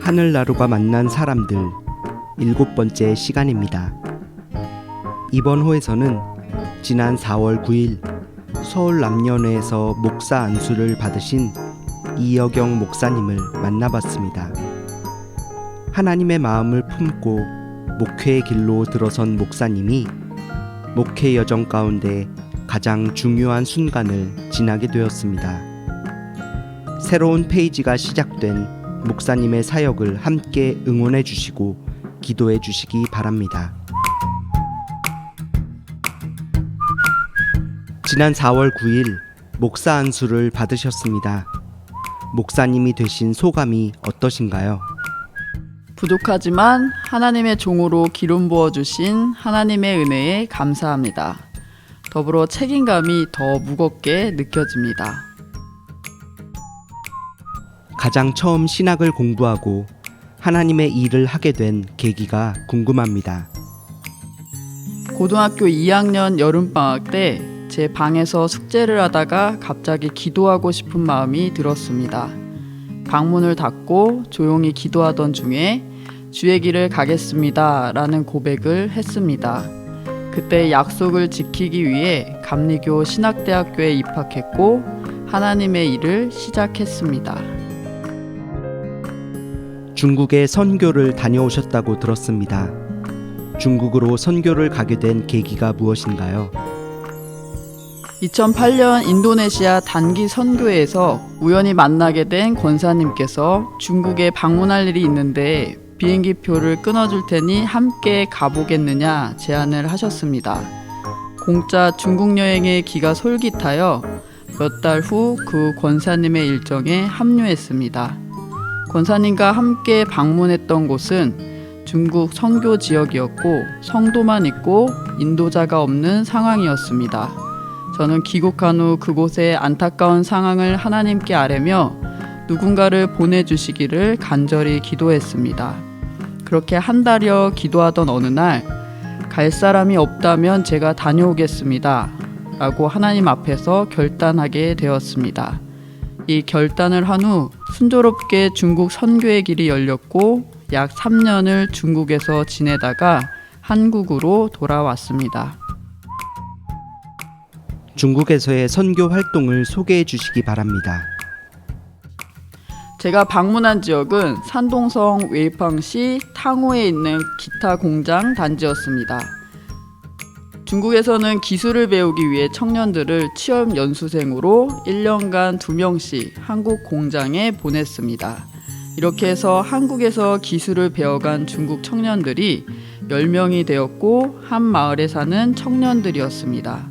하늘나루가 만난 사람들 7번째 시간입니다. 이번 호에서는 지난 4월 9일 서울 남녀회에서 목사 안수를 받으신 이여경 목사님을 만나봤습니다. 하나님의 마음을 품고 목회의 길로 들어선 목사님이 목회 여정 가운데 가장 중요한 순간을 지나게 되었습니다. 새로운 페이지가 시작된 목사님의 사역을 함께 응원해 주시고 기도해 주시기 바랍니다. 지난 4월 9일 목사 안수를 받으셨습니다. 목사님이 되신 소감이 어떠신가요? 부족하지만 하나님의 종으로 기름 부어주신 하나님의 은혜에 감사합니다. 더불어 책임감이 더 무겁게 느껴집니다. 가장 처음 신학을 공부하고 하나님의 일을 하게 된 계기가 궁금합니다. 고등학교 2학년 여름방학 때 제 방에서 숙제를 하다가 갑자기 기도하고 싶은 마음이 들었습니다. 방문을 닫고 조용히 기도하던 중에 주의 길을 가겠습니다 라는 고백을 했습니다. 그때 약속을 지키기 위해 감리교 신학대학교에 입학했고 하나님의 일을 시작했습니다. 중국에 선교를 다녀오셨다고 들었습니다. 중국으로 선교를 가게 된 계기가 무엇인가요? 2008년 인도네시아 단기 선교회에서 우연히 만나게 된 권사님께서 중국에 방문할 일이 있는데 비행기 표를 끊어줄 테니 함께 가보겠느냐 제안을 하셨습니다. 공짜 중국 여행의 기가 솔깃하여 몇 달 후 그 권사님의 일정에 합류했습니다. 권사님과 함께 방문했던 곳은 중국 선교 지역이었고 성도만 있고 인도자가 없는 상황이었습니다. 저는 귀국한 후 그곳의 안타까운 상황을 하나님께 아뢰며 누군가를 보내주시기를 간절히 기도했습니다. 그렇게 한 달여 기도하던 어느 날 갈 사람이 없다면 제가 다녀오겠습니다 라고 하나님 앞에서 결단하게 되었습니다. 이 결단을 한 후 순조롭게 중국 선교의 길이 열렸고 약 3년을 중국에서 지내다가 한국으로 돌아왔습니다. 중국에서의 선교 활동을 소개해 주시기 바랍니다. 제가 방문한 지역은 산동성 웨이팡시 탕호에 있는 기타 공장 단지였습니다. 중국에서는 기술을 배우기 위해 청년들을 취업 연수생으로 1년간 2명씩 한국 공장에 보냈습니다. 이렇게 해서 한국에서 기술을 배워간 중국 청년들이 10명이 되었고 한 마을에 사는 청년들이었습니다.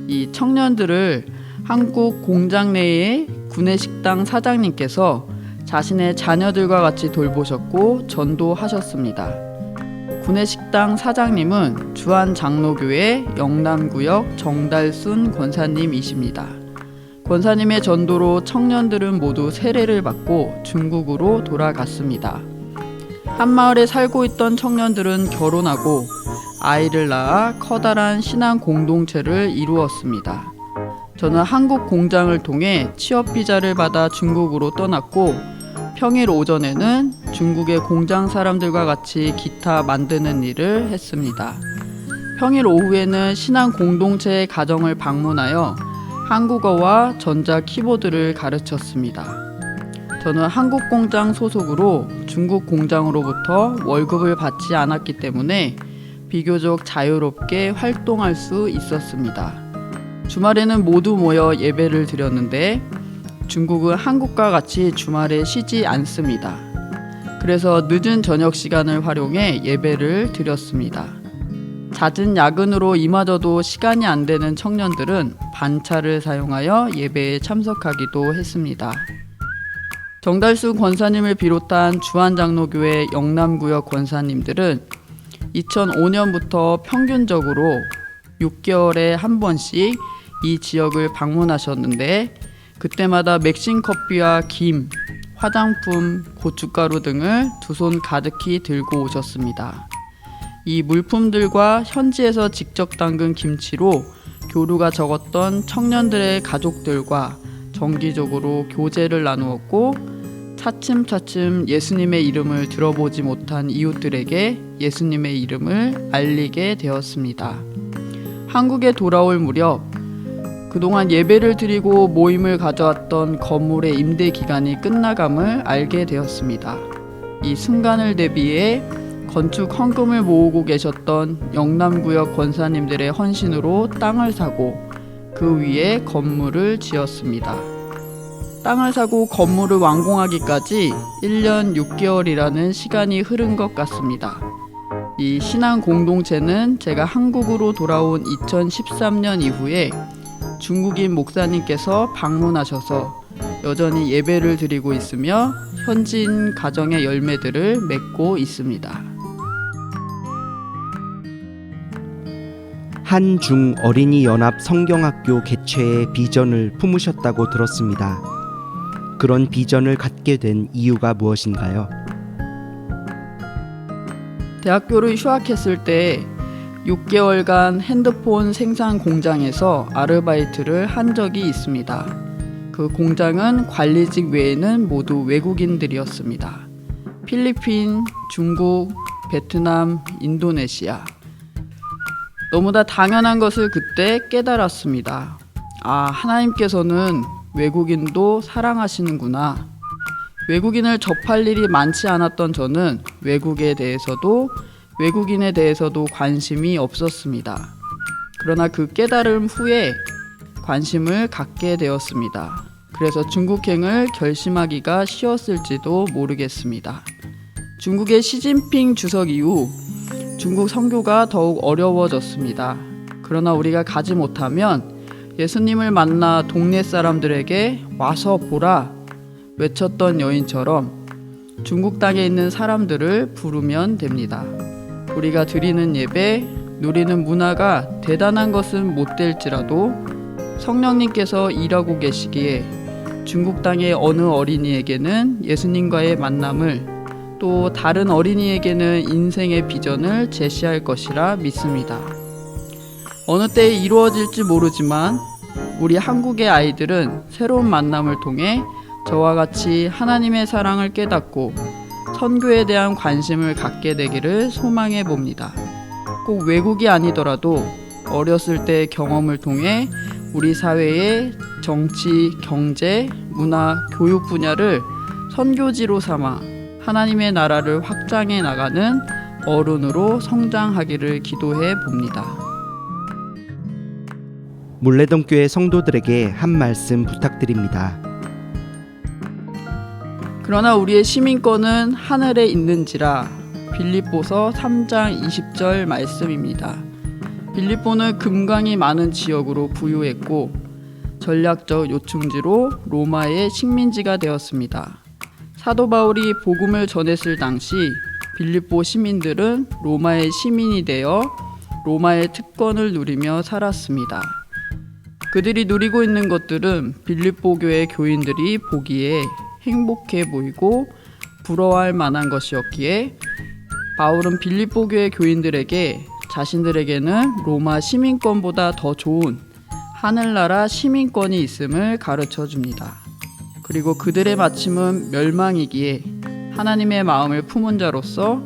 이 청년들을 한국 공장 내의 구내식당 사장님께서 자신의 자녀들과 같이 돌보셨고 전도하셨습니다. 구내식당 사장님은 주안장로교회 영남구역 정달순 권사님이십니다. 권사님의 전도로 청년들은 모두 세례를 받고 중국으로 돌아갔습니다. 한 마을에 살고 있던 청년들은 결혼하고 아이를 낳아 커다란 신앙 공동체를 이루었습니다. 저는 한국 공장을 통해 취업 비자를 받아 중국으로 떠났고 평일 오전에는 중국의 공장 사람들과 같이 기타 만드는 일을 했습니다. 평일 오후에는 신앙 공동체의 가정을 방문하여 한국어와 전자 키보드를 가르쳤습니다. 저는 한국 공장 소속으로 중국 공장으로부터 월급을 받지 않았기 때문에 비교적 자유롭게 활동할 수 있었습니다. 주말에는 모두 모여 예배를 드렸는데 중국은 한국과 같이 주말에 쉬지 않습니다. 그래서 늦은 저녁 시간을 활용해 예배를 드렸습니다. 잦은 야근으로 이마저도 시간이 안 되는 청년들은 반차를 사용하여 예배에 참석하기도 했습니다. 정달순 권사님을 비롯한 주안장로교회 영남구역 권사님들은 2005년부터 평균적으로 6개월에 한 번씩 이 지역을 방문하셨는데 그때마다 맥신 커피와 김, 화장품, 고춧가루 등을 두 손 가득히 들고 오셨습니다. 이 물품들과 현지에서 직접 담근 김치로 교류가 적었던 청년들의 가족들과 정기적으로 교제를 나누었고 차츰차츰 예수님의 이름을 들어보지 못한 이웃들에게 예수님의 이름을 알리게 되었습니다. 한국에 돌아올 무렵 그동안 예배를 드리고 모임을 가져왔던 건물의 임대 기간이 끝나감을 알게 되었습니다. 이 순간을 대비해 건축 헌금을 모으고 계셨던 영남구역 권사님들의 헌신으로 땅을 사고 그 위에 건물을 지었습니다. 땅을 사고 건물을 완공하기까지 1년 6개월이라는 시간이 흐른 것 같습니다. 이 신앙 공동체는 제가 한국으로 돌아온 2013년 이후에 중국인 목사님께서 방문하셔서 여전히 예배를 드리고 있으며 현지인 가정의 열매들을 맺고 있습니다. 한중 어린이 연합 성경학교 개최의 비전을 품으셨다고 들었습니다. 그런 비전을 갖게 된 이유가 무엇인가요? 대학교를 휴학했을 때 6개월간 핸드폰 생산 공장에서 아르바이트를 한 적이 있습니다. 그 공장은 관리직 외에는 모두 외국인들이었습니다. 필리핀, 중국, 베트남, 인도네시아. 너무나 당연한 것을 그때 깨달았습니다. 하나님께서는 외국인도 사랑하시는구나. 외국인을 접할 일이 많지 않았던 저는 외국인에 대해서도 관심이 없었습니다. 그러나 그 깨달음 후에 관심을 갖게 되었습니다. 그래서 중국행을 결심하기가 쉬웠을지도 모르겠습니다. 중국의 시진핑 주석 이후 중국 선교가 더욱 어려워졌습니다. 그러나 우리가 가지 못하면 예수님을 만나 동네 사람들에게 와서 보라 외쳤던 여인처럼 중국 땅에 있는 사람들을 부르면 됩니다. 우리가 드리는 예배, 누리는 문화가 대단한 것은 못 될지라도 성령님께서 일하고 계시기에 중국 땅의 어느 어린이에게는 예수님과의 만남을, 또 다른 어린이에게는 인생의 비전을 제시할 것이라 믿습니다. 어느 때에 이루어질지 모르지만 우리 한국의 아이들은 새로운 만남을 통해 저와 같이 하나님의 사랑을 깨닫고 선교에 대한 관심을 갖게 되기를 소망해 봅니다. 꼭 외국이 아니더라도 어렸을 때의 경험을 통해 우리 사회의 정치, 경제, 문화, 교육 분야를 선교지로 삼아 하나님의 나라를 확장해 나가는 어른으로 성장하기를 기도해 봅니다. 물레동교회 성도들에게 한 말씀 부탁드립니다. 그러나 우리의 시민권은 하늘에 있는지라. 빌립보서 3장 20절 말씀입니다. 빌립보는 금강이 많은 지역으로 부유했고 전략적 요충지로 로마의 식민지가 되었습니다. 사도 바울이 복음을 전했을 당시 빌립보 시민들은 로마의 시민이 되어 로마의 특권을 누리며 살았습니다. 그들이 누리고 있는 것들은 빌립보 교회 교인들이 보기에 행복해 보이고 부러워할 만한 것이었기에 바울은 빌립보 교회 교인들에게 자신들에게는 로마 시민권보다 더 좋은 하늘나라 시민권이 있음을 가르쳐 줍니다. 그리고 그들의 마침은 멸망이기에 하나님의 마음을 품은 자로서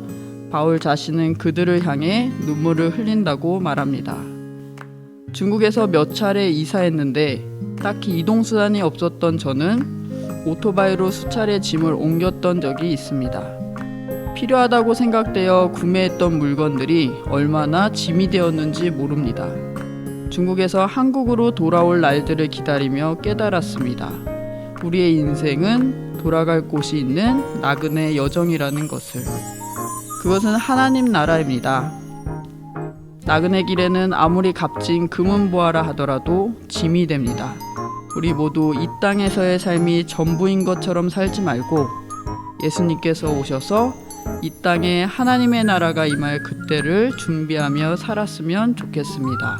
바울 자신은 그들을 향해 눈물을 흘린다고 말합니다. 중국에서 몇 차례 이사했는데 딱히 이동수단이 없었던 저는 오토바이로 수차례 짐을 옮겼던 적이 있습니다. 필요하다고 생각되어 구매했던 물건들이 얼마나 짐이 되었는지 모릅니다. 중국에서 한국으로 돌아올 날들을 기다리며 깨달았습니다. 우리의 인생은 돌아갈 곳이 있는 나그네 여정이라는 것을. 그것은 하나님 나라입니다. 나그네 길에는 아무리 값진 금은보화라 하더라도 짐이 됩니다. 우리 모두 이 땅에서의 삶이 전부인 것처럼 살지 말고 예수님께서 오셔서 이 땅에 하나님의 나라가 임할 그때를 준비하며 살았으면 좋겠습니다.